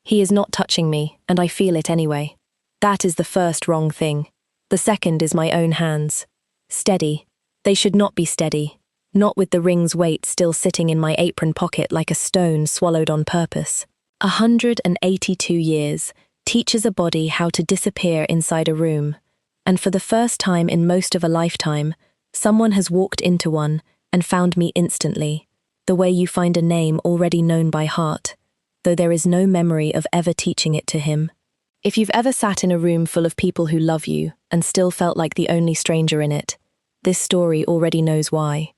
He is not touching me, and I feel it anyway. That is the first wrong thing. The second is my own hands. Steady. They should not be steady. Not with the ring's weight still sitting in my apron pocket like a stone swallowed on purpose. 182 years teaches a body how to disappear inside a room, and for the first time in most of a lifetime, someone has walked into one and found me instantly, the way you find a name already known by heart, though there is no memory of ever teaching it to him. If you've ever sat in a room full of people who love you and still felt like the only stranger in it, this story already knows why.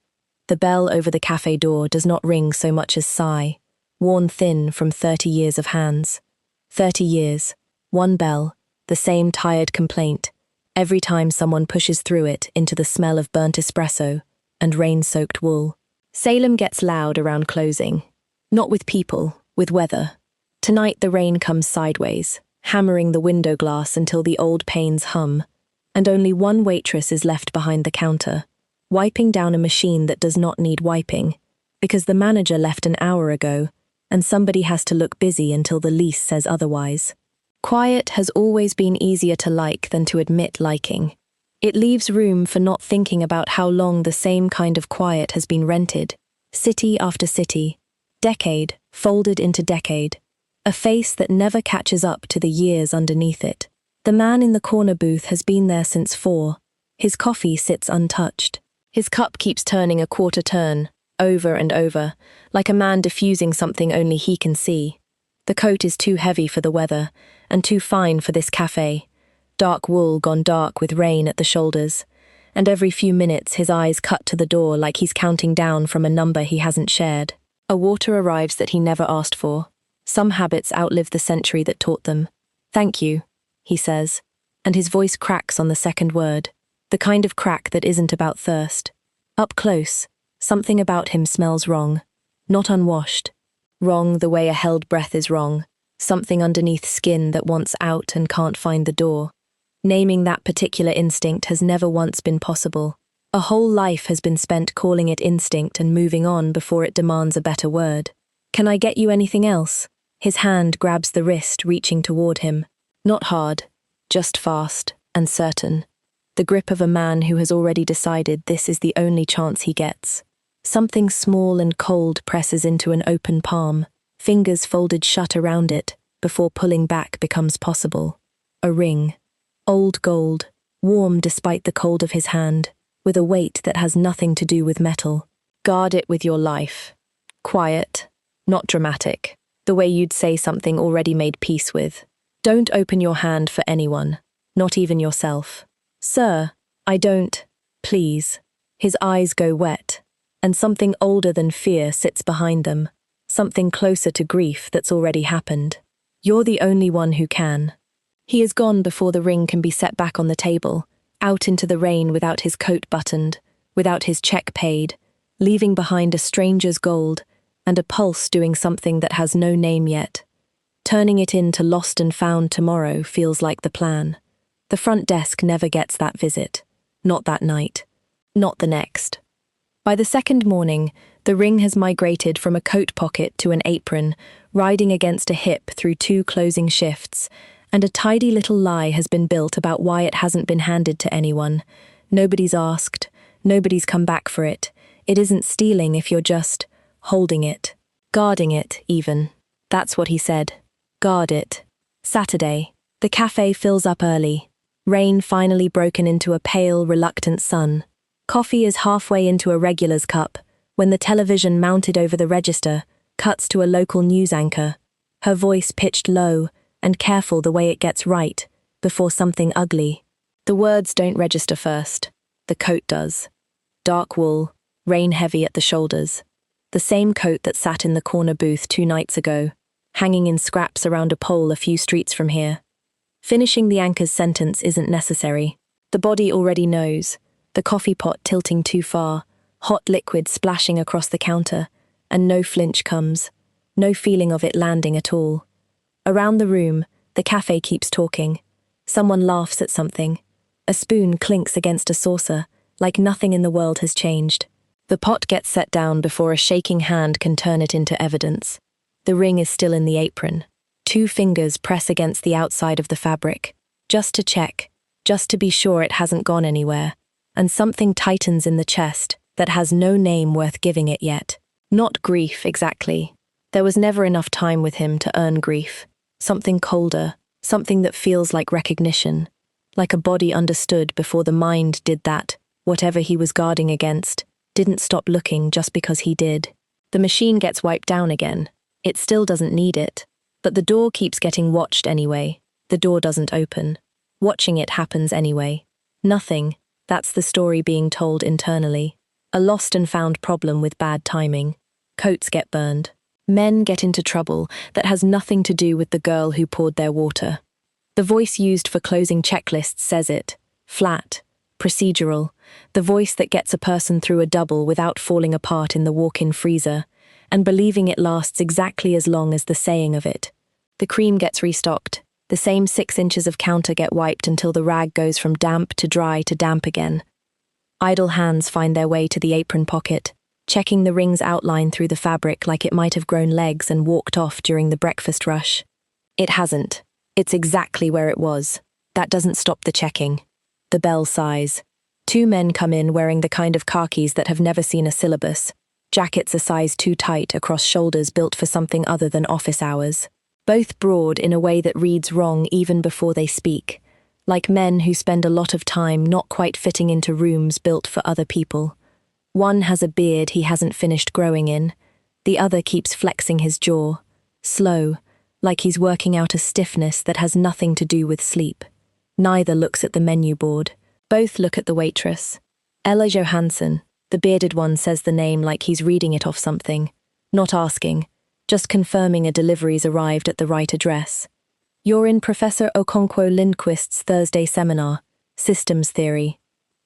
The bell over the cafe door does not ring so much as sigh, worn thin from 30 years of hands. 30 years, one bell, the same tired complaint, every time someone pushes through it into the smell of burnt espresso and rain-soaked wool. Salem gets loud around closing. Not with people, with weather. Tonight the rain comes sideways, hammering the window glass until the old panes hum, and only one waitress is left behind the counter, wiping down a machine that does not need wiping, because the manager left an hour ago, and somebody has to look busy until the lease says otherwise. Quiet has always been easier to like than to admit liking. It leaves room for not thinking about how long the same kind of quiet has been rented, city after city, decade folded into decade, a face that never catches up to the years underneath it. The man in the corner booth has been there since 4. His coffee sits untouched. His cup keeps turning a quarter turn, over and over, like a man diffusing something only he can see. The coat is too heavy for the weather, and too fine for this cafe. Dark wool gone dark with rain at the shoulders, and every few minutes his eyes cut to the door like he's counting down from a number he hasn't shared. A water arrives that he never asked for. Some habits outlive the century that taught them. "Thank you," he says, and his voice cracks on the second word, the kind of crack that isn't about thirst. Up close, something about him smells wrong, not unwashed. Wrong the way a held breath is wrong, something underneath skin that wants out and can't find the door. Naming that particular instinct has never once been possible. A whole life has been spent calling it instinct and moving on before it demands a better word. "Can I get you anything else?" His hand grabs the wrist, reaching toward him. Not hard, just fast and certain. The grip of a man who has already decided this is the only chance he gets. Something small and cold presses into an open palm, fingers folded shut around it, before pulling back becomes possible. A ring. Old gold, warm despite the cold of his hand, with a weight that has nothing to do with metal. Guard it with your life. Quiet, not dramatic, the way you'd say something already made peace with. Don't open your hand for anyone, not even yourself. "Sir, I don't, please." His eyes go wet, and something older than fear sits behind them, something closer to grief that's already happened. "You're the only one who can." He is gone before the ring can be set back on the table, out into the rain without his coat buttoned, without his check paid, leaving behind a stranger's gold and a pulse doing something that has no name yet. Turning it into lost and found tomorrow feels like the plan. The front desk never gets that visit. Not that night. Not the next. By the second morning, the ring has migrated from a coat pocket to an apron, riding against a hip through 2 closing shifts, and a tidy little lie has been built about why it hasn't been handed to anyone. Nobody's asked, nobody's come back for it. It isn't stealing if you're just holding it. Guarding it, even. That's what he said. Guard it. Saturday. The cafe fills up early. Rain finally broken into a pale, reluctant sun. Coffee is halfway into a regular's cup when the television mounted over the register cuts to a local news anchor, her voice pitched low and careful the way it gets right before something ugly. The words don't register first. The coat does. Dark wool, rain heavy at the shoulders. The same coat that sat in the corner booth 2 nights ago, hanging in scraps around a pole a few streets from here. Finishing the anchor's sentence isn't necessary. The body already knows. The coffee pot tilting too far, hot liquid splashing across the counter, and no flinch comes, no feeling of it landing at all. Around the room, the cafe keeps talking. Someone laughs at something. A spoon clinks against a saucer, like nothing in the world has changed. The pot gets set down before a shaking hand can turn it into evidence. The ring is still in the apron. 2 fingers press against the outside of the fabric, just to check, just to be sure it hasn't gone anywhere, and something tightens in the chest that has no name worth giving it yet. Not grief, exactly. There was never enough time with him to earn grief. Something colder, something that feels like recognition, like a body understood before the mind did that. Whatever he was guarding against didn't stop looking just because he did. The machine gets wiped down again. It still doesn't need it. But the door keeps getting watched anyway. The door doesn't open. Watching it happens anyway. Nothing. That's the story being told internally. A lost and found problem with bad timing. Coats get burned. Men get into trouble that has nothing to do with the girl who poured their water. The voice used for closing checklists says it. Flat. Procedural. The voice that gets a person through a double without falling apart in the walk-in freezer, and believing it lasts exactly as long as the saying of it. The cream gets restocked. The same 6 inches of counter get wiped until the rag goes from damp to dry to damp again. Idle hands find their way to the apron pocket, checking the ring's outline through the fabric like it might have grown legs and walked off during the breakfast rush. It hasn't. It's exactly where it was. That doesn't stop the checking. The bell sighs. 2 men come in wearing the kind of khakis that have never seen a syllabus. Jackets a size too tight across shoulders built for something other than office hours. Both broad in a way that reads wrong even before they speak, like men who spend a lot of time not quite fitting into rooms built for other people. One has a beard he hasn't finished growing in. The other keeps flexing his jaw, slow, like he's working out a stiffness that has nothing to do with sleep. Neither looks at the menu board. Both look at the waitress. Ella Johansson, the bearded one, says the name like he's reading it off something, not asking, just confirming a delivery's arrived at the right address. You're in Professor Okonkwo Lindquist's Thursday seminar, Systems Theory.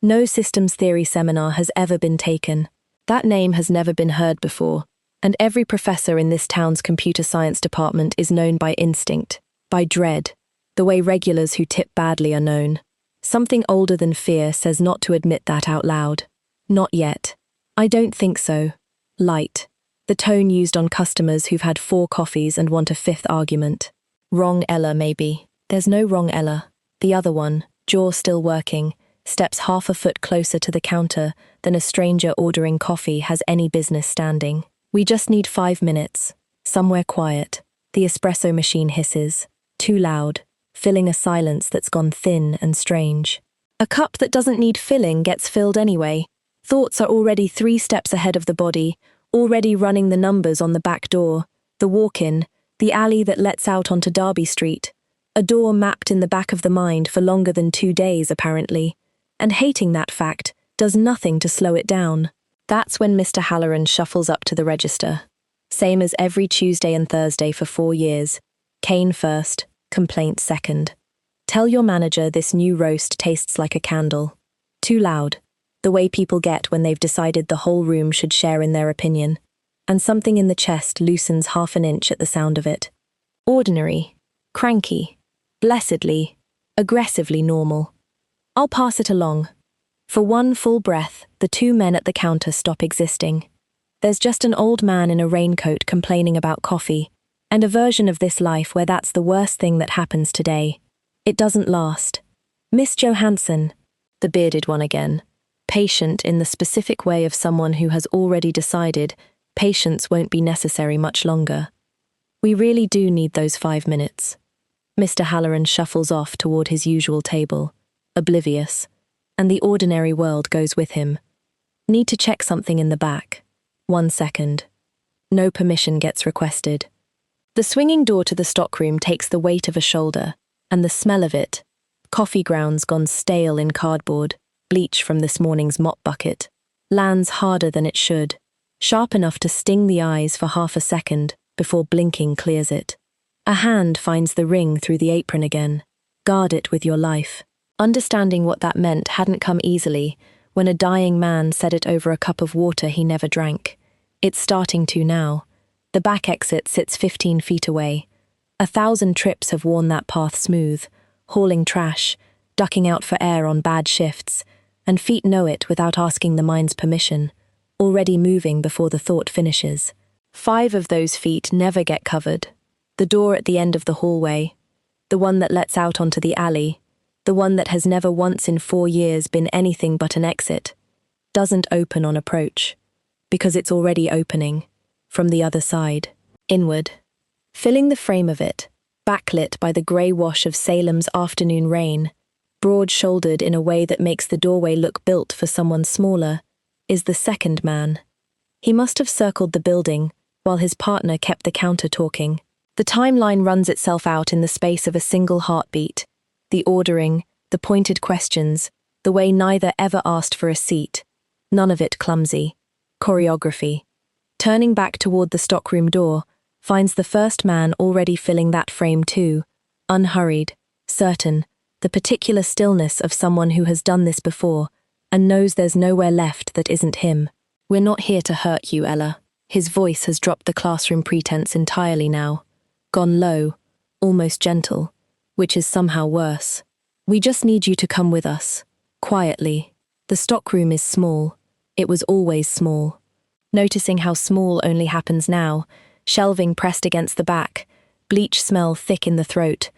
No systems theory seminar has ever been taken. That name has never been heard before, and every professor in this town's computer science department is known by instinct, by dread, the way regulars who tip badly are known. Something older than fear says not to admit that out loud. Not yet. I don't think so. Light. The tone used on customers who've had 4 coffees and want a 5th argument. Wrong Ella, maybe. There's no wrong Ella. The other one, jaw still working, steps half a foot closer to the counter than a stranger ordering coffee has any business standing. We just need 5 minutes. Somewhere quiet. The espresso machine hisses. Too loud, filling a silence that's gone thin and strange. A cup that doesn't need filling gets filled anyway. Thoughts are already 3 steps ahead of the body, already running the numbers on the back door, the walk-in, the alley that lets out onto Derby Street. A door mapped in the back of the mind for longer than 2 days, apparently. And hating that fact does nothing to slow it down. That's when Mr. Halloran shuffles up to the register. Same as every Tuesday and Thursday for 4 years. Cane first, complaint second. Tell your manager this new roast tastes like a candle. Too loud. The way people get when they've decided the whole room should share in their opinion. And something in the chest loosens half an inch at the sound of it. Ordinary. Cranky. Blessedly. Aggressively normal. I'll pass it along. For one full breath, the 2 men at the counter stop existing. There's just an old man in a raincoat complaining about coffee, and a version of this life where that's the worst thing that happens today. It doesn't last. Miss Johansson, the bearded one again, patient in the specific way of someone who has already decided patience won't be necessary much longer. We really do need those 5 minutes. Mr. Halloran shuffles off toward his usual table, oblivious, and the ordinary world goes with him. Need to check something in the back. 1 second. No permission gets requested. The swinging door to the stockroom takes the weight of a shoulder, and the smell of it, coffee grounds gone stale in cardboard, bleach from this morning's mop bucket, lands harder than it should, sharp enough to sting the eyes for half a second before blinking clears it. A hand finds the ring through the apron again. Guard it with your life. Understanding what that meant hadn't come easily when a dying man said it over a cup of water he never drank. It's starting to now. The back exit sits 15 feet away. 1,000 trips have worn that path smooth, hauling trash, ducking out for air on bad shifts, and feet know it without asking the mind's permission, already moving before the thought finishes. 5 of those feet never get covered. The door at the end of the hallway, the one that lets out onto the alley, the one that has never once in 4 years been anything but an exit, doesn't open on approach, because it's already opening, from the other side, inward. Filling the frame of it, backlit by the grey wash of Salem's afternoon rain, broad-shouldered in a way that makes the doorway look built for someone smaller, is the second man. He must have circled the building, while his partner kept the counter talking. The timeline runs itself out in the space of a single heartbeat. The ordering, the pointed questions, the way neither ever asked for a seat. None of it clumsy. Choreography. Turning back toward the stockroom door, finds the first man already filling that frame too, unhurried, certain, the particular stillness of someone who has done this before, and knows there's nowhere left that isn't him. We're not here to hurt you, Ella. His voice has dropped the classroom pretense entirely now. Gone low, almost gentle, which is somehow worse. We just need you to come with us, quietly. The stockroom is small. It was always small. Noticing how small only happens now, shelving pressed against the back, bleach smell thick in the throat,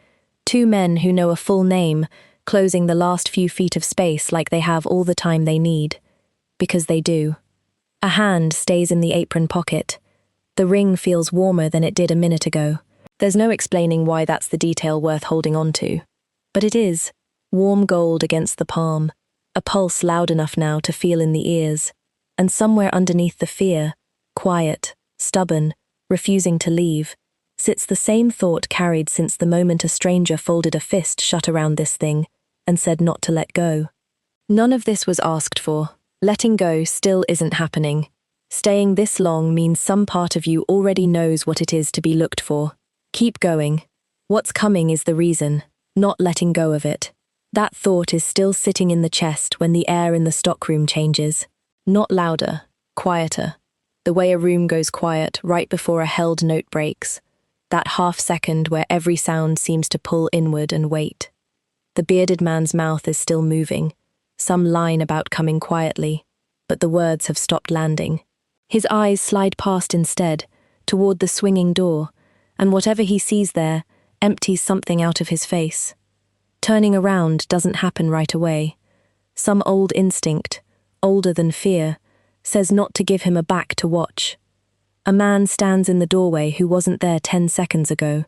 2 men who know a full name, closing the last few feet of space like they have all the time they need. Because they do. A hand stays in the apron pocket. The ring feels warmer than it did a minute ago. There's no explaining why that's the detail worth holding on to. But it is. Warm gold against the palm, a pulse loud enough now to feel in the ears, and somewhere underneath the fear, quiet, stubborn, refusing to leave, sits the same thought carried since the moment a stranger folded a fist shut around this thing and said not to let go. None of this was asked for. Letting go still isn't happening. Staying this long means some part of you already knows what it is to be looked for. Keep going. What's coming is the reason, not letting go of it. That thought is still sitting in the chest when the air in the stockroom changes. Not louder, quieter. The way a room goes quiet right before a held note breaks. That half second where every sound seems to pull inward and wait. The bearded man's mouth is still moving, some line about coming quietly, but the words have stopped landing. His eyes slide past instead, toward the swinging door, and whatever he sees there empties something out of his face. Turning around doesn't happen right away. Some old instinct, older than fear, says not to give him a back to watch. A man stands in the doorway who wasn't there 10 seconds ago.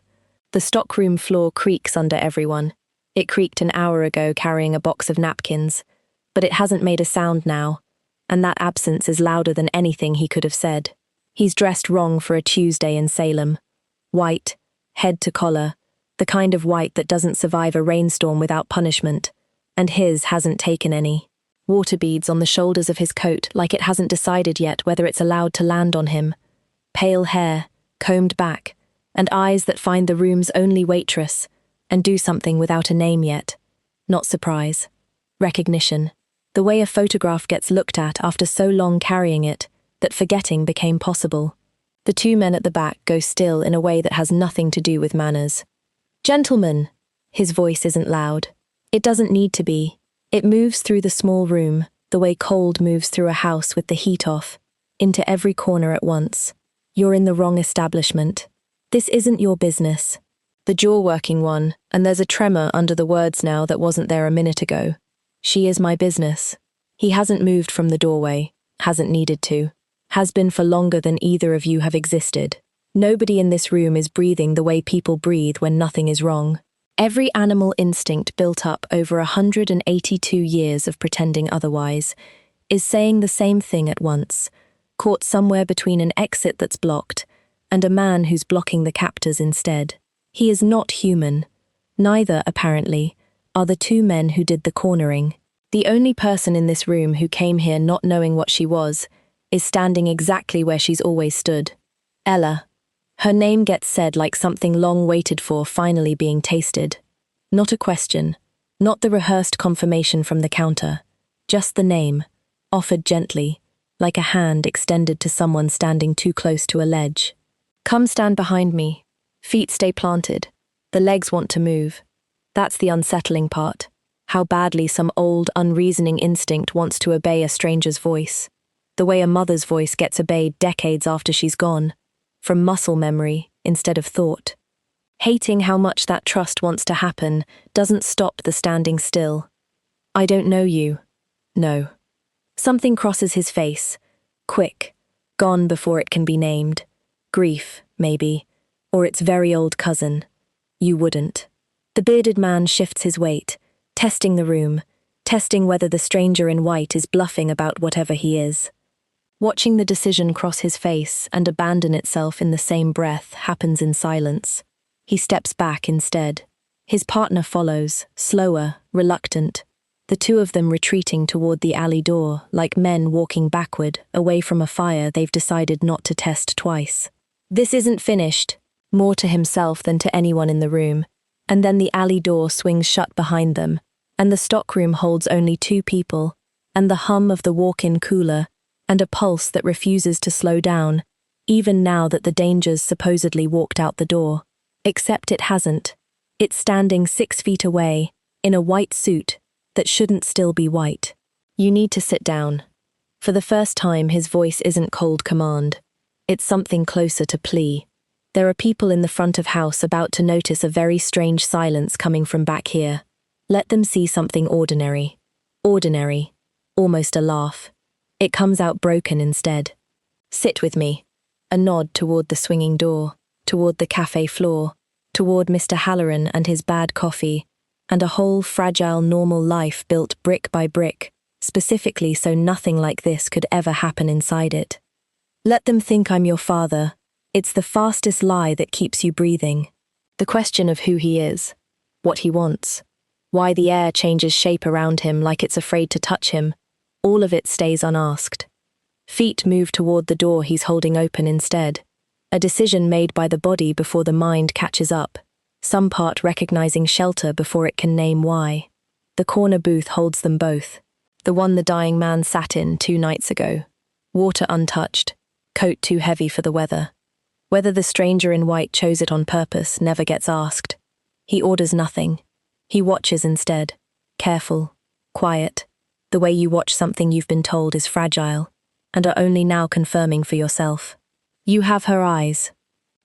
The stockroom floor creaks under everyone. It creaked an hour ago carrying a box of napkins, but it hasn't made a sound now, and that absence is louder than anything he could have said. He's dressed wrong for a Tuesday in Salem. White, head to collar, the kind of white that doesn't survive a rainstorm without punishment, and his hasn't taken any. Water beads on the shoulders of his coat like it hasn't decided yet whether it's allowed to land on him. Pale hair, combed back, and eyes that find the room's only waitress, and do something without a name yet. Not surprise. Recognition. The way a photograph gets looked at after so long carrying it, that forgetting became possible. The 2 men at the back go still in a way that has nothing to do with manners. Gentlemen! His voice isn't loud. It doesn't need to be. It moves through the small room, the way cold moves through a house with the heat off, into every corner at once. You're in the wrong establishment. This isn't your business. The jaw-working one, and there's a tremor under the words now that wasn't there a minute ago. She is my business. He hasn't moved from the doorway, hasn't needed to, has been for longer than either of you have existed. Nobody in this room is breathing the way people breathe when nothing is wrong. Every animal instinct built up over 182 years of pretending otherwise is saying the same thing at once, caught somewhere between an exit that's blocked and a man who's blocking the captors instead. He is not human. Neither, apparently, are the 2 men who did the cornering. The only person in this room who came here not knowing what she was is standing exactly where she's always stood. Ella. Her name gets said like something long waited for finally being tasted. Not a question, not the rehearsed confirmation from the counter, just the name, offered gently, like a hand extended to someone standing too close to a ledge. Come stand behind me. Feet stay planted. The legs want to move. That's the unsettling part. How badly some old, unreasoning instinct wants to obey a stranger's voice. The way a mother's voice gets obeyed decades after she's gone. From muscle memory instead of thought. Hating how much that trust wants to happen doesn't stop the standing still. I don't know you. No. Something crosses his face. Quick. Gone before it can be named. Grief, maybe. Or its very old cousin. You wouldn't. The bearded man shifts his weight, testing the room, testing whether the stranger in white is bluffing about whatever he is. Watching the decision cross his face and abandon itself in the same breath happens in silence. He steps back instead. His partner follows, slower, reluctant. The two of them retreating toward the alley door, like men walking backward, away from a fire they've decided not to test twice. This isn't finished, more to himself than to anyone in the room. And then the alley door swings shut behind them, and the stockroom holds only two people, and the hum of the walk-in cooler, and a pulse that refuses to slow down, even now that the dangers supposedly walked out the door. Except it hasn't. It's standing 6 feet away, in a white suit that shouldn't still be white. You need to sit down. For the first time, his voice isn't cold command. It's something closer to plea. There are people in the front of house about to notice a very strange silence coming from back here. Let them see something ordinary. Ordinary. Almost a laugh. It comes out broken instead. Sit with me. A nod toward the swinging door, toward the cafe floor, toward Mr. Halloran and his bad coffee, and a whole fragile normal life built brick by brick, specifically so nothing like this could ever happen inside it. Let them think I'm your father. It's the fastest lie that keeps you breathing. The question of who he is, what he wants, why the air changes shape around him like it's afraid to touch him, all of it stays unasked. Feet move toward the door he's holding open instead. A decision made by the body before the mind catches up, some part recognizing shelter before it can name why. The corner booth holds them both. The one the dying man sat in 2 nights ago. Water untouched, coat too heavy for the weather. Whether the stranger in white chose it on purpose never gets asked. He orders nothing. He watches instead. Careful, quiet. The way you watch something you've been told is fragile, and are only now confirming for yourself. You have her eyes.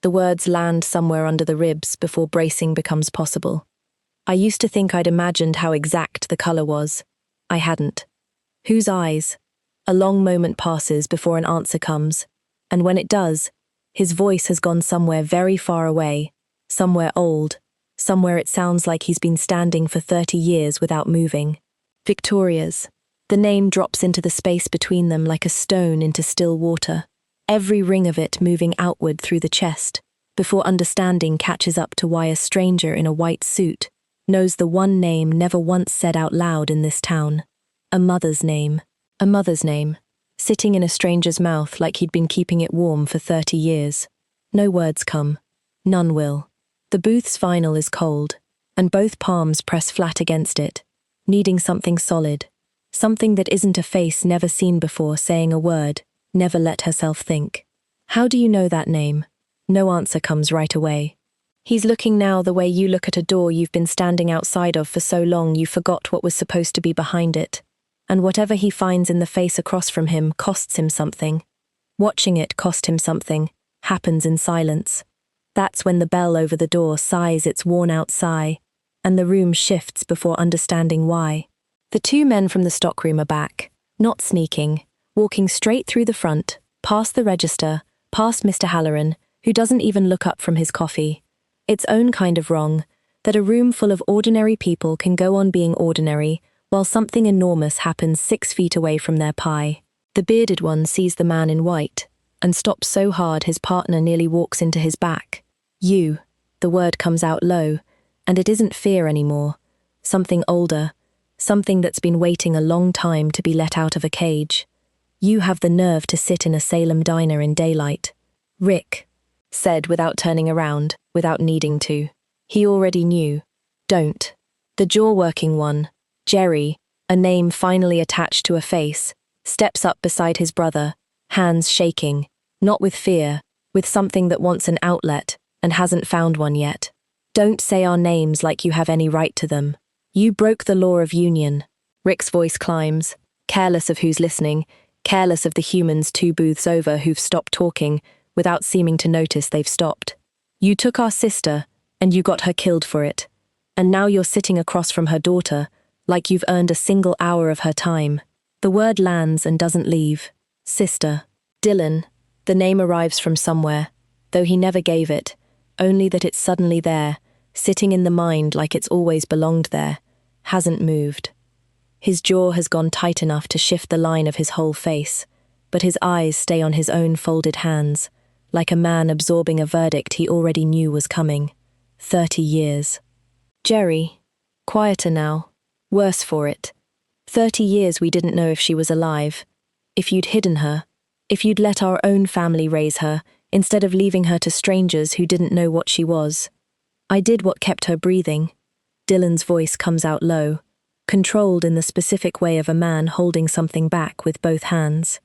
The words land somewhere under the ribs before bracing becomes possible. I used to think I'd imagined how exact the color was. I hadn't. Whose eyes? A long moment passes before an answer comes, and when it does, his voice has gone somewhere very far away, somewhere old, somewhere it sounds like he's been standing for 30 years without moving. Victoria's. The name drops into the space between them like a stone into still water, every ring of it moving outward through the chest, before understanding catches up to why a stranger in a white suit knows the one name never once said out loud in this town. A mother's name. A mother's name. Sitting in a stranger's mouth like he'd been keeping it warm for 30 years. No words come. None will. The booth's vinyl is cold, and both palms press flat against it, needing something solid, something that isn't a face never seen before saying a word, never let herself think. How do you know that name? No answer comes right away. He's looking now the way you look at a door you've been standing outside of for so long you forgot what was supposed to be behind it. And whatever he finds in the face across from him costs him something. Watching it cost him something happens in silence. That's when the bell over the door sighs its worn-out sigh, and the room shifts before understanding why. The 2 men from the stockroom are back, not sneaking, walking straight through the front, past the register, past Mr. Halloran, who doesn't even look up from his coffee. Its own kind of wrong, that a room full of ordinary people can go on being ordinary, while something enormous happens 6 feet away from their pie. The bearded one sees the man in white, and stops so hard his partner nearly walks into his back. You. The word comes out low, and it isn't fear anymore. Something older, something that's been waiting a long time to be let out of a cage. You have the nerve to sit in a Salem diner in daylight. Rick, said without turning around, without needing to. He already knew. Don't. The jaw-working one, Jerry, a name finally attached to a face, steps up beside his brother, hands shaking, not with fear, with something that wants an outlet and hasn't found one yet. Don't say our names like you have any right to them. You broke the law of union. Rick's voice climbs, careless of who's listening, careless of the humans 2 booths over who've stopped talking, without seeming to notice they've stopped. You took our sister, and you got her killed for it. And now you're sitting across from her daughter, like you've earned a single hour of her time. The word lands and doesn't leave. Sister. Dylan. The name arrives from somewhere, though he never gave it, only that it's suddenly there, sitting in the mind like it's always belonged there, hasn't moved. His jaw has gone tight enough to shift the line of his whole face, but his eyes stay on his own folded hands, like a man absorbing a verdict he already knew was coming. 30 years. Jerry. Quieter now. Worse for it. 30 years we didn't know if she was alive. If you'd hidden her. If you'd let our own family raise her, instead of leaving her to strangers who didn't know what she was. I did what kept her breathing. Dylan's voice comes out low, controlled in the specific way of a man holding something back with both hands.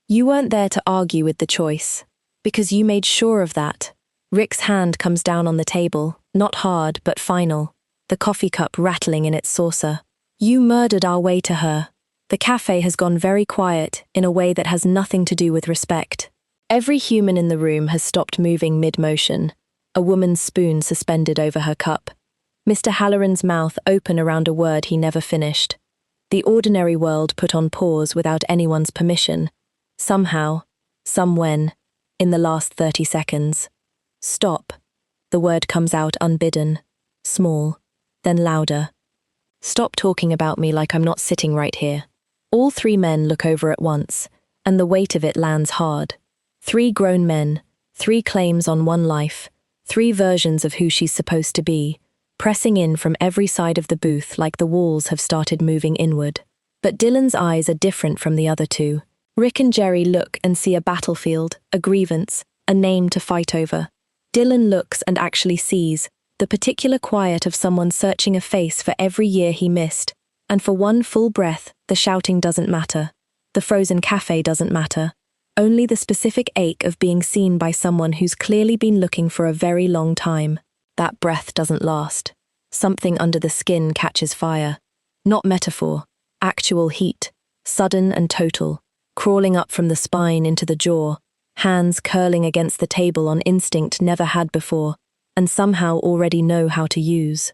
You weren't there to argue with the choice, because you made sure of that. Rick's hand comes down on the table, not hard but final, the coffee cup rattling in its saucer. You murdered our way to her. The cafe has gone very quiet in a way that has nothing to do with respect. Every human in the room has stopped moving mid-motion, a woman's spoon suspended over her cup. Mr. Halloran's mouth open around a word he never finished. The ordinary world put on pause without anyone's permission. Somehow, somewhen, in the last 30 seconds. Stop. The word comes out unbidden, small, then louder. Stop talking about me like I'm not sitting right here. All three men look over at once, and the weight of it lands hard. 3 grown men, 3 claims on one life, 3 versions of who she's supposed to be, pressing in from every side of the booth like the walls have started moving inward. But Dylan's eyes are different from the other two. Rick and Jerry look and see a battlefield, a grievance, a name to fight over. Dylan looks and actually sees the particular quiet of someone searching a face for every year he missed, and for one full breath, the shouting doesn't matter. The frozen cafe doesn't matter. Only the specific ache of being seen by someone who's clearly been looking for a very long time. That breath doesn't last. Something under the skin catches fire. Not metaphor, actual heat, sudden and total, crawling up from the spine into the jaw, hands curling against the table on instinct never had before, and somehow already know how to use.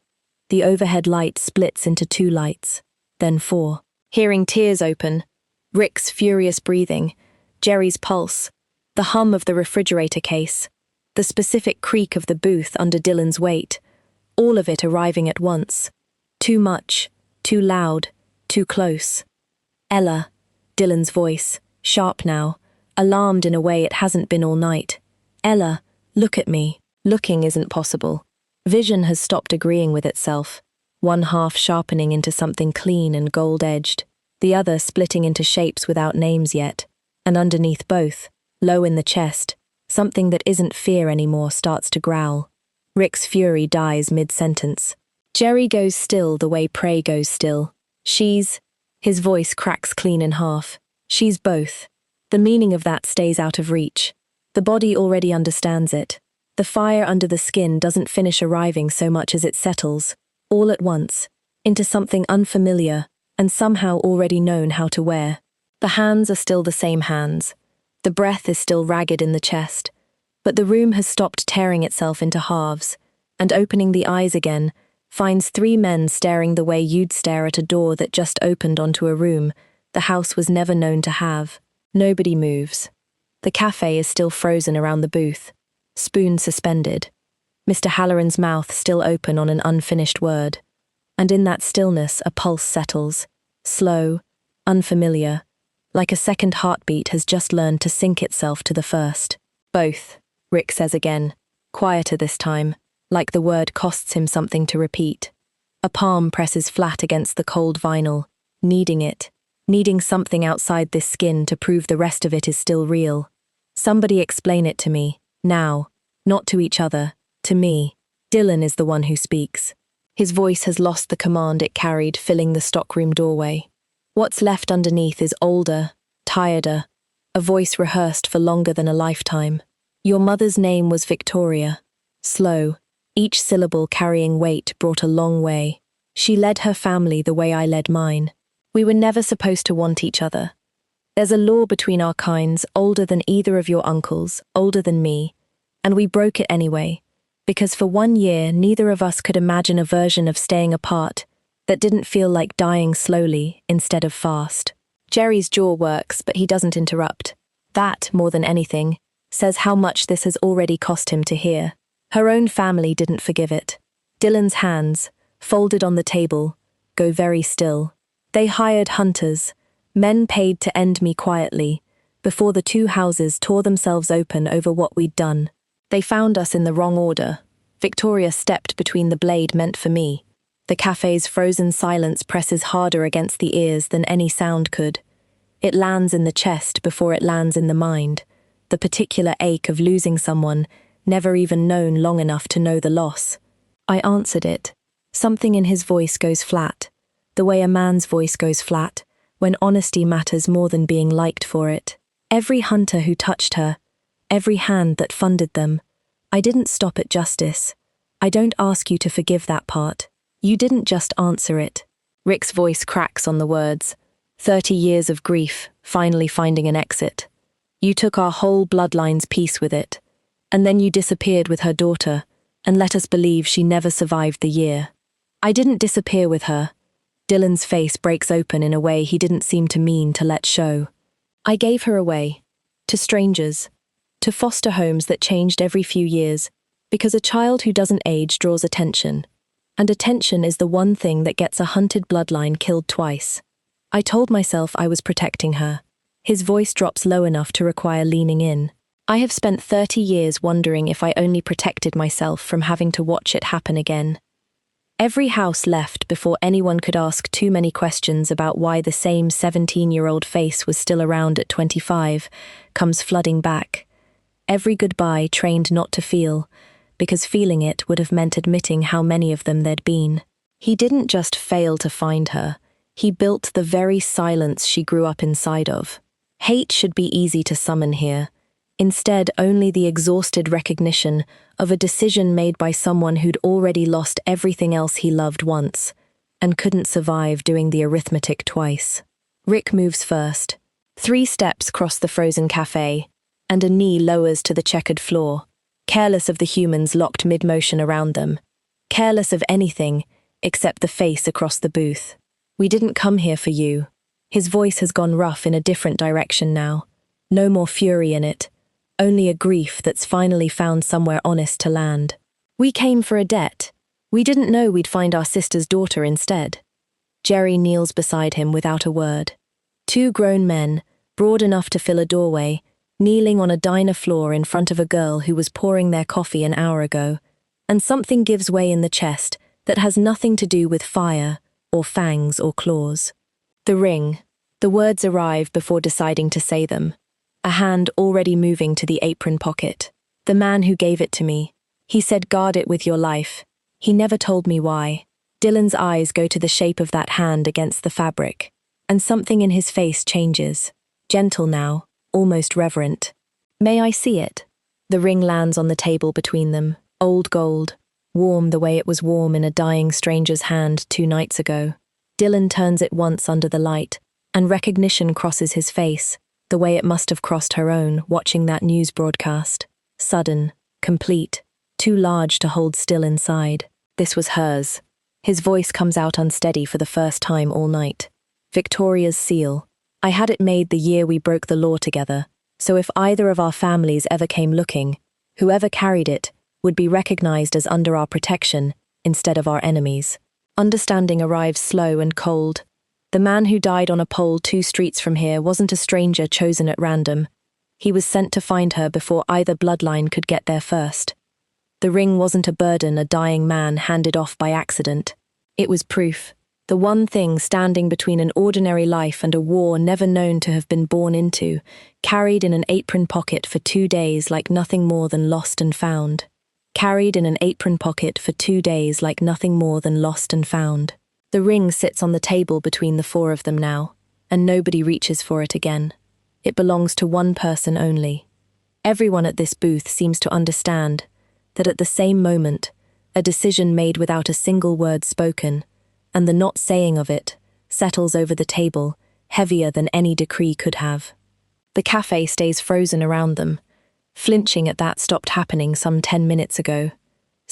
The overhead light splits into 2 lights, then 4. Hearing tears open, Rick's furious breathing, Jerry's pulse, the hum of the refrigerator case, the specific creak of the booth under Dylan's weight, all of it arriving at once. Too much, too loud, too close. Ella, Dylan's voice, sharp now, alarmed in a way it hasn't been all night. Ella, look at me. Looking isn't possible. Vision has stopped agreeing with itself, one half sharpening into something clean and gold-edged, the other splitting into shapes without names yet, and underneath both, low in the chest, something that isn't fear anymore starts to growl. Rick's fury dies mid-sentence. Jerry goes still the way prey goes still. She's... His voice cracks clean in half. She's both. The meaning of that stays out of reach. The body already understands it. The fire under the skin doesn't finish arriving so much as it settles, all at once, into something unfamiliar and somehow already known how to wear. The hands are still the same hands. The breath is still ragged in the chest, but the room has stopped tearing itself into halves, and opening the eyes again, finds 3 men staring the way you'd stare at a door that just opened onto a room the house was never known to have. Nobody moves. The cafe is still frozen around the booth, spoon suspended, Mr. Halloran's mouth still open on an unfinished word, and in that stillness a pulse settles, slow, unfamiliar, like a second heartbeat has just learned to sync itself to the first. Both, Rick says again, quieter this time, like the word costs him something to repeat. A palm presses flat against the cold vinyl, needing it, needing something outside this skin to prove the rest of it is still real. Somebody explain it to me, now, not to each other, to me. Dylan is the one who speaks. His voice has lost the command it carried, filling the stockroom doorway. What's left underneath is older, tireder, a voice rehearsed for longer than a lifetime. Your mother's name was Victoria. Slow, each syllable carrying weight brought a long way. She led her family the way I led mine. We were never supposed to want each other. There's a law between our kinds older than either of your uncles, older than me, and we broke it anyway, Because for 1 year, neither of us could imagine a version of staying apart that didn't feel like dying slowly instead of fast. Jerry's jaw works, but he doesn't interrupt. That, more than anything, says how much this has already cost him to hear. Her own family didn't forgive it. Dylan's hands, folded on the table, go very still. They hired hunters, men paid to end me quietly, before the two houses tore themselves open over what we'd done. They found us in the wrong order. Victoria stepped between the blade meant for me. The cafe's frozen silence presses harder against the ears than any sound could. It lands in the chest before it lands in the mind, the particular ache of losing someone, never even known long enough to know the loss. I answered it. Something in his voice goes flat, the way a man's voice goes flat, when honesty matters more than being liked for it. Every hunter who touched her, every hand that funded them, I didn't stop at justice. I don't ask you to forgive that part. You didn't just answer it. Rick's voice cracks on the words. 30 years of grief, finally finding an exit. You took our whole bloodline's peace with it. And then you disappeared with her daughter, and let us believe she never survived the year. I didn't disappear with her. Dylan's face breaks open in a way he didn't seem to mean to let show. I gave her away. To strangers. To foster homes that changed every few years, because a child who doesn't age draws attention. And attention is the one thing that gets a hunted bloodline killed twice. I told myself I was protecting her. His voice drops low enough to require leaning in. I have spent 30 years wondering if I only protected myself from having to watch it happen again. Every house left before anyone could ask too many questions about why the same 17-year-old face was still around at 25 comes flooding back. Every goodbye trained not to feel, because feeling it would have meant admitting how many of them there'd been. He didn't just fail to find her, he built the very silence she grew up inside of. Hate should be easy to summon here. Instead, only the exhausted recognition of a decision made by someone who'd already lost everything else he loved once, and couldn't survive doing the arithmetic twice. Rick moves first. 3 steps cross the frozen café, and a knee lowers to the checkered floor, careless of the humans locked mid-motion around them, careless of anything except the face across the booth. We didn't come here for you. His voice has gone rough in a different direction now. No more fury in it, only a grief that's finally found somewhere honest to land. We came for a debt. We didn't know we'd find our sister's daughter instead. Jerry kneels beside him without a word. 2 grown men, broad enough to fill a doorway, kneeling on a diner floor in front of a girl who was pouring their coffee an hour ago, and something gives way in the chest that has nothing to do with fire, or fangs or claws. The ring. The words arrive before deciding to say them. A hand already moving to the apron pocket. The man who gave it to me. He said guard it with your life. He never told me why. Dylan's eyes go to the shape of that hand against the fabric, and something in his face changes. Gentle now, almost reverent. May I see it? The ring lands on the table between them, old gold, warm the way it was warm in a dying stranger's hand 2 nights ago. Dylan turns it once under the light, and recognition crosses his face, the way it must have crossed her own, watching that news broadcast. Sudden, complete, too large to hold still inside. This was hers. His voice comes out unsteady for the first time all night. Victoria's seal. I had it made the year we broke the law together, so if either of our families ever came looking, whoever carried it would be recognized as under our protection instead of our enemies. Understanding arrives slow and cold. The man who died on a pole 2 streets from here wasn't a stranger chosen at random. He was sent to find her before either bloodline could get there first. The ring wasn't a burden a dying man handed off by accident. It was proof. The one thing standing between an ordinary life and a war never known to have been born into, carried in an apron pocket for 2 days like nothing more than lost and found. Carried in an apron pocket for 2 days like nothing more than lost and found. The ring sits on the table between the 4 of them now, and nobody reaches for it again. It belongs to one person only. Everyone at this booth seems to understand that at the same moment, a decision made without a single word spoken, and the not saying of it, settles over the table, heavier than any decree could have. The cafe stays frozen around them, flinching at that stopped happening some 10 minutes ago.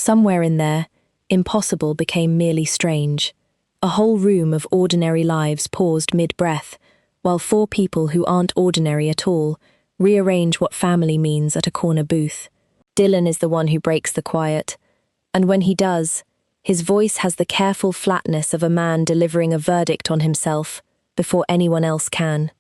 Somewhere in there, impossible became merely strange. A whole room of ordinary lives paused mid-breath, while four people who aren't ordinary at all rearrange what family means at a corner booth. Dylan is the one who breaks the quiet, and when he does, his voice has the careful flatness of a man delivering a verdict on himself before anyone else can.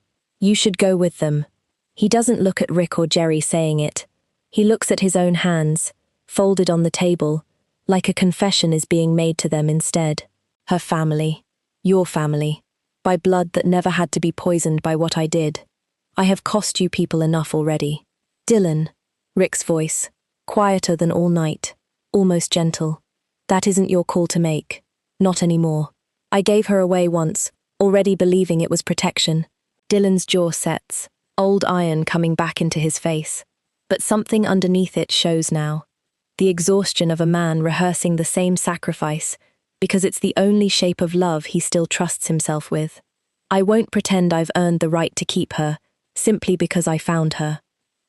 You should go with them. He doesn't look at Rick or Jerry saying it. He looks at his own hands, folded on the table, like a confession is being made to them instead. Her family. Your family. By blood that never had to be poisoned by what I did. I have cost you people enough already. Dylan. Rick's voice. Quieter than all night. Almost gentle. That isn't your call to make. Not anymore. I gave her away once, already believing it was protection. Dylan's jaw sets, old iron coming back into his face. But something underneath it shows now. The exhaustion of a man rehearsing the same sacrifice, because it's the only shape of love he still trusts himself with. I won't pretend I've earned the right to keep her, simply because I found her.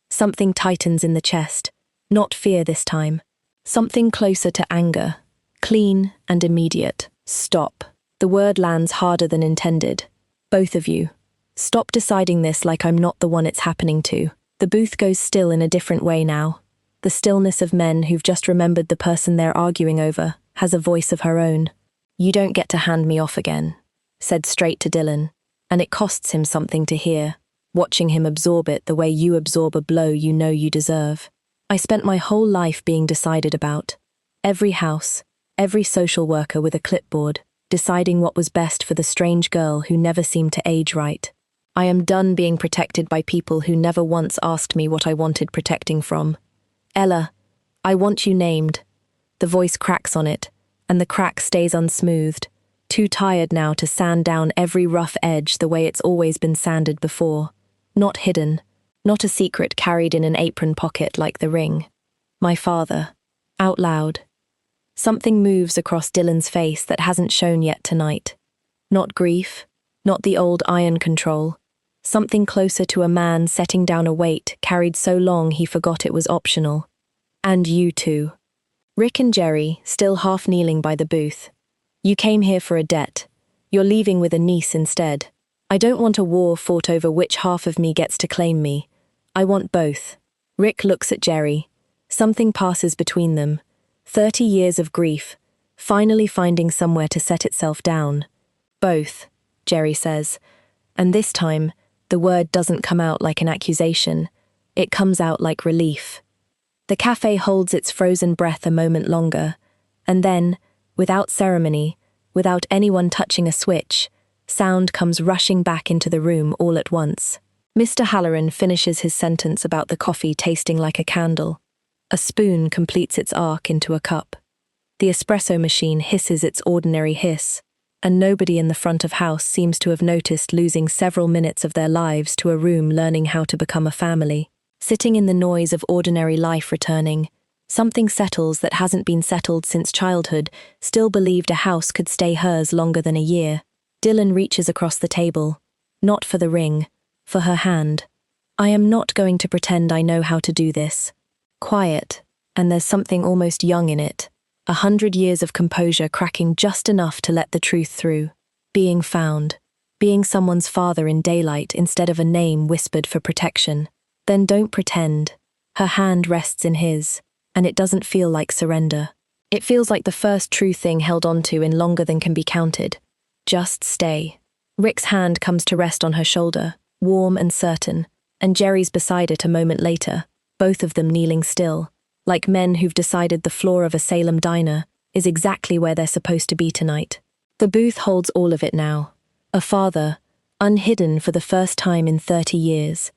Something tightens in the chest, not fear this time. Something closer to anger, clean and immediate. Stop. The word lands harder than intended. Both of you. Stop deciding this like I'm not the one it's happening to. The booth goes still in a different way now. The stillness of men who've just remembered the person they're arguing over has a voice of her own. You don't get to hand me off again, said straight to Dylan, and it costs him something to hear, watching him absorb it the way you absorb a blow you know you deserve. I spent my whole life being decided about. Every house, every social worker with a clipboard, deciding what was best for the strange girl who never seemed to age right. I am done being protected by people who never once asked me what I wanted protecting from. Ella, I want you named. The voice cracks on it, and the crack stays unsmoothed, too tired now to sand down every rough edge the way it's always been sanded before. Not hidden, not a secret carried in an apron pocket like the ring. My father. Out loud. Something moves across Dylan's face that hasn't shown yet tonight. Not grief, not the old iron control. Something closer to a man setting down a weight carried so long he forgot it was optional. And you too. Rick and Jerry, still half kneeling by the booth. You came here for a debt. You're leaving with a niece instead. I don't want a war fought over which half of me gets to claim me. I want both. Rick looks at Jerry. Something passes between them. 30 years of grief, finally finding somewhere to set itself down. Both, Jerry says. And this time, the word doesn't come out like an accusation. It comes out like relief. The café holds its frozen breath a moment longer, and then, without ceremony, without anyone touching a switch, sound comes rushing back into the room all at once. Mr. Halloran finishes his sentence about the coffee tasting like a candle. A spoon completes its arc into a cup. The espresso machine hisses its ordinary hiss, and nobody in the front of house seems to have noticed losing several minutes of their lives to a room learning how to become a family. Sitting in the noise of ordinary life returning, something settles that hasn't been settled since childhood, still believed a house could stay hers longer than a year. Dylan reaches across the table. Not for the ring, for her hand. I am not going to pretend I know how to do this. Quiet, and there's something almost young in it. 100 years of composure cracking just enough to let the truth through. Being found. Being someone's father in daylight instead of a name whispered for protection. Then don't pretend. Her hand rests in his, and it doesn't feel like surrender. It feels like the first true thing held onto in longer than can be counted. Just stay. Rick's hand comes to rest on her shoulder, warm and certain, and Jerry's beside it a moment later, both of them kneeling still, like men who've decided the floor of a Salem diner is exactly where they're supposed to be tonight. The booth holds all of it now. A father, unhidden for the first time in 30 years.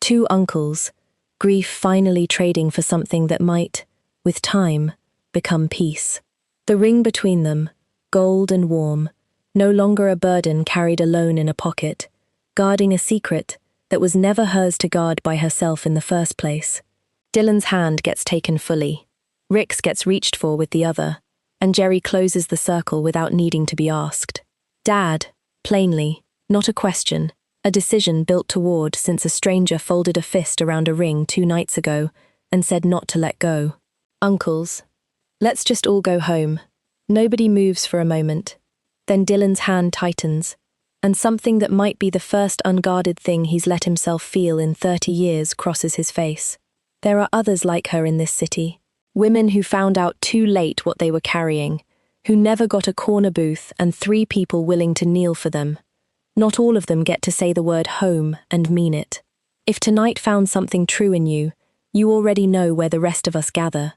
2 uncles, grief finally trading for something that might, with time, become peace. The ring between them, gold and warm, no longer a burden carried alone in a pocket, guarding a secret that was never hers to guard by herself in the first place. Dylan's hand gets taken fully. Rick's gets reached for with the other, and Jerry closes the circle without needing to be asked. Dad, plainly, not a question, a decision built toward since a stranger folded a fist around a ring 2 nights ago and said not to let go. Uncles, Let's just all go home. Nobody moves for a moment. Then Dylan's hand tightens, and something that might be the first unguarded thing he's let himself feel in 30 years crosses his face. There are others like her in this city. Women who found out too late what they were carrying, who never got a corner booth and 3 people willing to kneel for them. Not all of them get to say the word home and mean it. If tonight found something true in you, you already know where the rest of us gather.